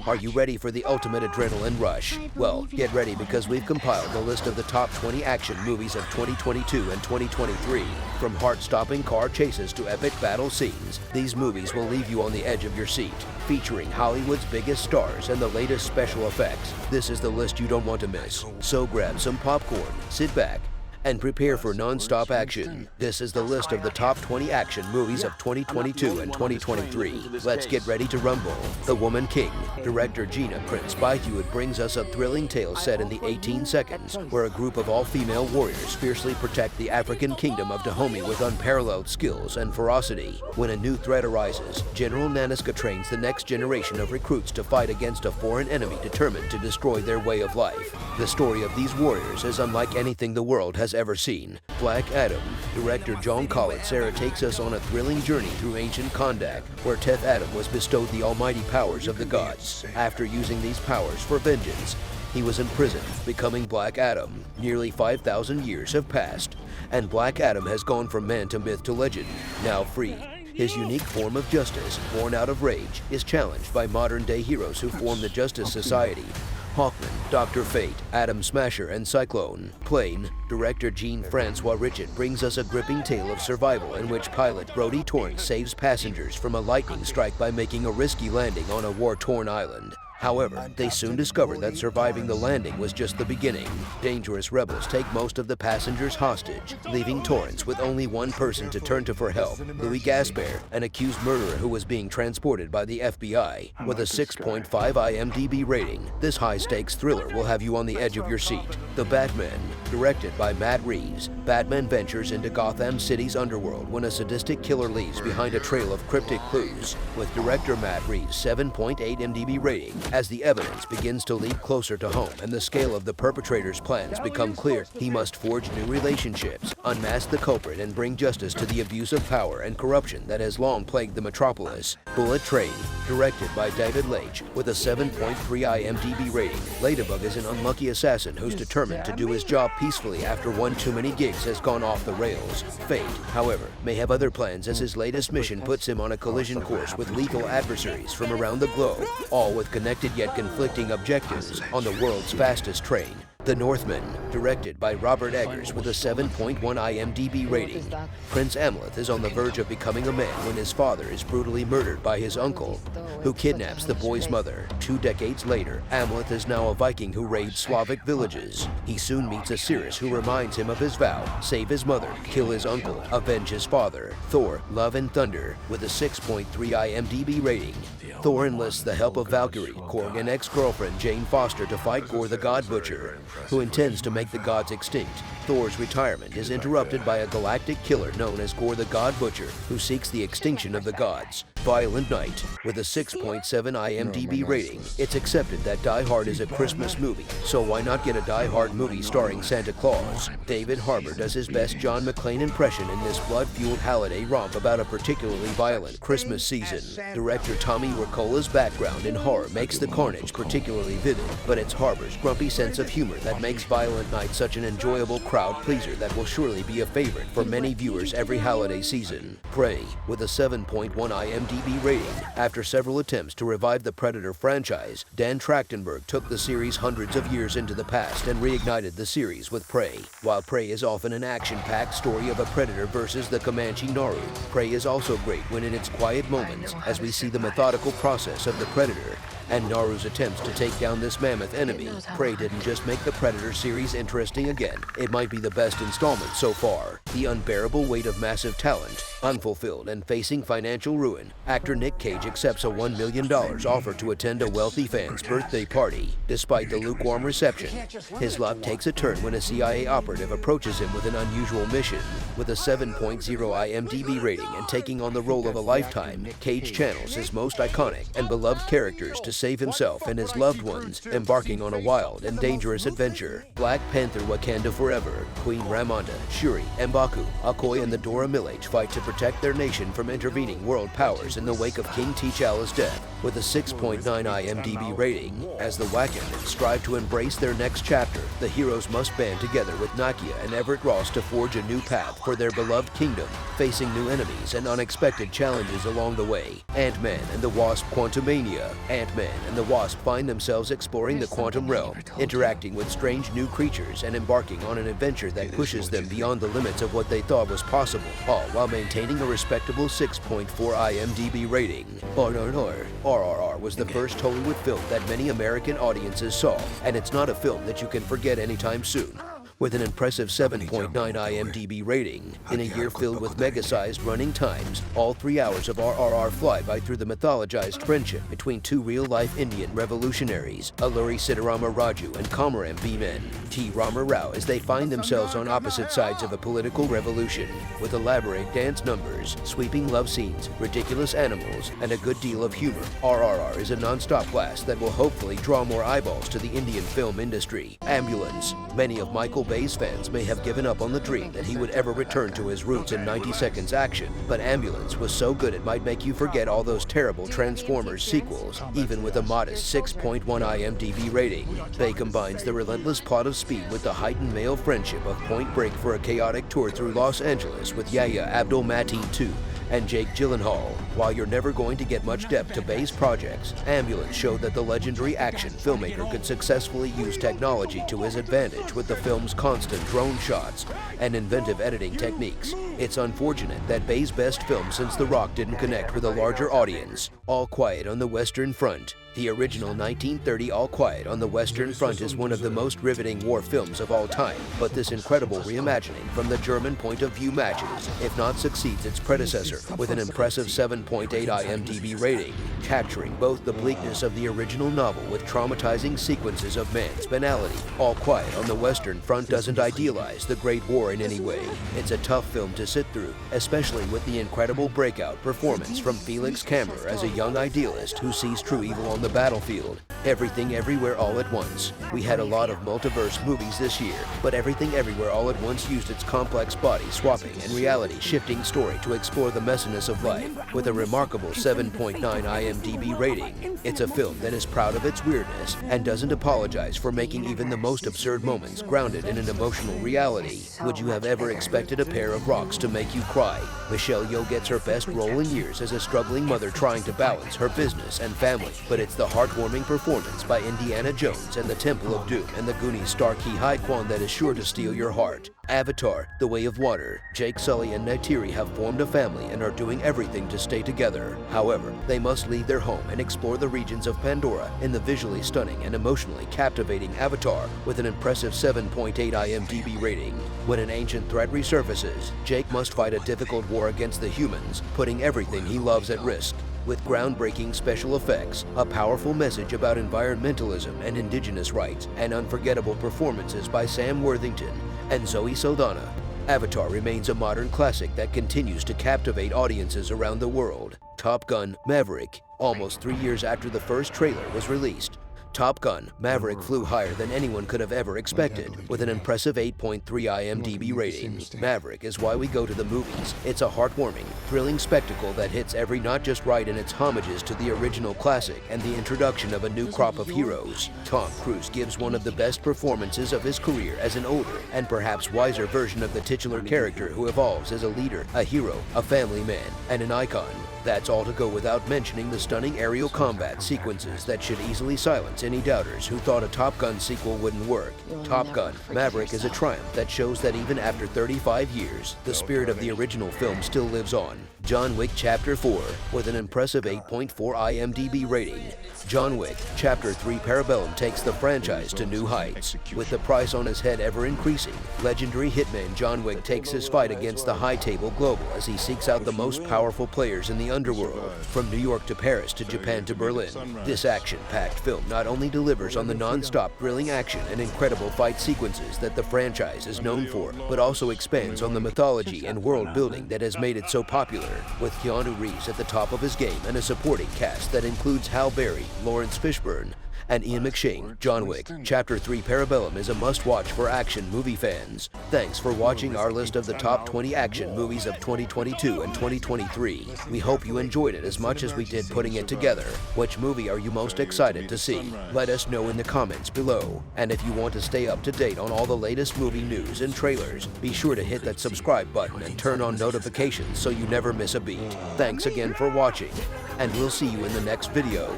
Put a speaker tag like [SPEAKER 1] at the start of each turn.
[SPEAKER 1] Are you ready for the ultimate adrenaline rush? Well, get ready because we've compiled a list of the top 20 action movies of 2022 and 2023. From heart-stopping car chases to epic battle scenes, these movies will leave you on the edge of your seat. Featuring Hollywood's biggest stars and the latest special effects, this is the list you don't want to miss. So grab some popcorn, sit back, and prepare for non-stop action. This is the list of the top 20 action movies of 2022 and 2023. Let's get ready to rumble. The Woman King. Director Gina Prince Bythewood brings us a thrilling tale set in the 18 seconds, where a group of all-female warriors fiercely protect the African kingdom of Dahomey with unparalleled skills and ferocity. When a new threat arises, General Nanisca trains the next generation of recruits to fight against a foreign enemy determined to destroy their way of life. The story of these warriors is unlike anything the world has ever seen. Black Adam. Director John Sarah takes us on a thrilling journey through ancient Kondak, where Teth Adam was bestowed the almighty powers of the gods. After using these powers for vengeance, he was imprisoned, becoming Black Adam. Nearly 5,000 years have passed, and Black Adam has gone from man to myth to legend, now free. His unique form of justice, born out of rage, is challenged by modern-day heroes who form the Justice Society. Hawkman, Dr. Fate, Atom Smasher, and Cyclone. Plane. Director Jean-Francois Richet brings us a gripping tale of survival in which pilot Brody Torrance saves passengers from a lightning strike by making a risky landing on a war-torn island. However, they soon discover that surviving the landing was just the beginning. Dangerous rebels take most of the passengers hostage, leaving Torrance with only one person to turn to for help, Louis Gaspar, an accused murderer who was being transported by the FBI. With a 6.5 IMDb rating, this high-stakes thriller will have you on the edge of your seat. The Batman. Directed by Matt Reeves, Batman ventures into Gotham City's underworld when a sadistic killer leaves behind a trail of cryptic clues. With director Matt Reeves' 7.8 IMDb rating, as the evidence begins to lead closer to home and the scale of the perpetrator's plans become clear, he must forge new relationships, unmask the culprit, and bring justice to the abuse of power and corruption that has long plagued the metropolis. Bullet Train. Directed by David Leitch, with a 7.3 IMDb rating, Ladybug is an unlucky assassin who's determined to do his job peacefully after one too many gigs has gone off the rails. Fate, however, may have other plans as his latest mission puts him on a collision course with lethal adversaries from around the globe, all with connected yet conflicting objectives on the world's fastest train. The Northman. Directed by Robert Eggers with a 7.1 IMDb rating. Prince Amleth is on the verge of becoming a man when his father is brutally murdered by his uncle, who kidnaps the boy's mother. 2 decades later, Amleth is now a Viking who raids Slavic villages. He soon meets a Cirrus who reminds him of his vow: save his mother, kill his uncle, avenge his father. Thor, Love and Thunder, with a 6.3 IMDb rating. Thor enlists the help of Valkyrie, Korg, and ex-girlfriend Jane Foster to fight Gore the God Butcher, who intends to make the gods extinct. Thor's retirement is interrupted by a galactic killer known as Gore the God Butcher, who seeks the extinction of the gods. Violent Night. With a 6.7 IMDb rating, it's accepted that Die Hard is a Christmas movie, so why not get a Die Hard movie starring Santa Claus? David Harbour does his best John McClane impression in this blood-fueled holiday romp about a particularly violent Christmas season. Director Tommy Wirkola's background in horror makes the carnage particularly vivid, but it's Harbour's grumpy sense of humor that makes Violent Night such an enjoyable crowd pleaser that will surely be a favorite for many viewers every holiday season. Prey. With a 7.1 IMDb rating. After several attempts to revive the Predator franchise, Dan Trachtenberg took the series hundreds of years into the past and reignited the series with Prey. While Prey is often an action-packed story of a predator versus the Comanche Naru, Prey is also great when in its quiet moments, as we see the methodical process of the Predator and Naru's attempts to take down this mammoth enemy. Prey didn't just make the Predator series interesting again, it might be the best installment so far. The unbearable weight of massive talent. Unfulfilled and facing financial ruin, actor Nick Cage accepts a $1 million offer to attend a wealthy fan's birthday party. Despite the lukewarm reception, his luck takes a turn when a CIA operative approaches him with an unusual mission. With a 7.0 IMDb rating and taking on the role of a lifetime, Cage channels his most iconic and beloved characters to save himself and his loved ones, embarking on a wild and dangerous adventure. Black Panther Wakanda Forever. Queen Ramonda, Shuri, M'Baku, Okoye, and the Dora Milaje fight to protect their nation from intervening world powers in the wake of King T'Challa's death. With a 6.9 IMDb rating, as the Wakandans strive to embrace their next chapter, the heroes must band together with Nakia and Everett Ross to forge a new path for their beloved kingdom, facing new enemies and unexpected challenges along the way. Ant-Man and the Wasp Quantumania. Ant-Man Northman and the Wasp find themselves exploring the quantum realm, interacting with strange new creatures and embarking on an adventure that pushes them beyond the limits of what they thought was possible, all while maintaining a respectable 6.4 IMDb rating. RRR was the first Hollywood film that many American audiences saw, and it's not a film that you can forget anytime soon. With an impressive 7.9 IMDb rating, in a year filled with mega-sized running times, all 3 hours of RRR fly by through the mythologized friendship between two real-life Indian revolutionaries, Alluri Sitarama Raju and Komaram Bhiman T. Rama Rao, as they find themselves on opposite sides of a political revolution. With elaborate dance numbers, sweeping love scenes, ridiculous animals, and a good deal of humor, RRR is a non-stop blast that will hopefully draw more eyeballs to the Indian film industry. Ambulance. Many of Michael Bay's fans may have given up on the dream that he would ever return to his roots in 90 Seconds action, but Ambulance was so good it might make you forget all those terrible Transformers sequels, even with a modest 6.1 IMDb rating. Bay combines the relentless plot of Speed with the heightened male friendship of Point Break for a chaotic tour through Los Angeles with Yahya Abdul-Mateen II and Jake Gyllenhaal. While you're never going to get much depth to Bay's projects, Ambulance showed that the legendary action filmmaker could successfully use technology to his advantage with the film's constant drone shots and inventive editing techniques. It's unfortunate that Bay's best film since The Rock didn't connect with a larger audience. All Quiet on the Western Front. The original 1930 All Quiet on the Western Front is one of the most riveting war films of all time, but this incredible reimagining from the German point of view matches, if not succeeds its predecessor, with an impressive 7.8 IMDb rating, capturing both the bleakness of the original novel with traumatizing sequences of man's banality. All Quiet on the Western Front doesn't idealize the Great War in any way. It's a tough film to sit through, especially with the incredible breakout performance from Felix Camber as a young idealist who sees true evil on the battlefield. Everything Everywhere All at Once. We had a lot of multiverse movies this year, but Everything Everywhere All at Once used its complex body swapping and reality shifting story to explore the messiness of life. With a remarkable 7.9 IMDb rating, it's a film that is proud of its weirdness and doesn't apologize for making even the most absurd moments grounded in an emotional reality. Would you have ever expected a pair of rocks to make you cry? Michelle Yeoh gets her best role in years as a struggling mother trying to balance her business and family, but it's the heartwarming performance by Indiana Jones and the Temple of Doom and the Goonies star Ki Hai Kwan that is sure to steal your heart. Avatar: The Way of Water. Jake Sully and Neytiri have formed a family and are doing everything to stay together. However, they must leave their home and explore the regions of Pandora in the visually stunning and emotionally captivating Avatar with an impressive 7.8 IMDb rating. When an ancient threat resurfaces, Jake must fight a difficult war against the humans, putting everything he loves at risk. With groundbreaking special effects, a powerful message about environmentalism and indigenous rights, and unforgettable performances by Sam Worthington and Zoe Saldana, Avatar remains a modern classic that continues to captivate audiences around the world. Top Gun: Maverick. Almost 3 years after the first trailer was released, Top Gun: Maverick flew higher than anyone could have ever expected, with an impressive 8.3 IMDb rating. Maverick is why we go to the movies. It's a heartwarming, thrilling spectacle that hits every not just right in its homages to the original classic and the introduction of a new crop of heroes. Tom Cruise gives one of the best performances of his career as an older and perhaps wiser version of the titular character who evolves as a leader, a hero, a family man, and an icon. That's all to go without mentioning the stunning aerial combat sequences that should easily silence any doubters who thought a Top Gun sequel wouldn't work. Top Gun: Maverick is a triumph that shows that even after 35 years, the spirit of the original film still lives on. John Wick Chapter 4, with an impressive 8.4 IMDb rating. John Wick Chapter 3 Parabellum takes the franchise to new heights. With the price on his head ever increasing, legendary hitman John Wick takes his fight against the high table global as he seeks out the most powerful players in the underworld, from New York to Paris to Japan to Berlin. This action-packed film not only delivers on the non-stop thrilling action and incredible fight sequences that the franchise is known for, but also expands on the mythology and world building that has made it so popular. With Keanu Reeves at the top of his game and a supporting cast that includes Halle Berry, Lawrence Fishburne, and Ian McShane, John Wick Chapter 3 Parabellum is a must-watch for action movie fans. Thanks for watching our list of the top 20 action movies of 2022 and 2023. We hope you enjoyed it as much as we did putting it together. Which movie are you most excited to see? Let us know in the comments below. And if you want to stay up to date on all the latest movie news and trailers, be sure to hit that subscribe button and turn on notifications so you never miss a beat. Thanks again for watching, and we'll see you in the next video.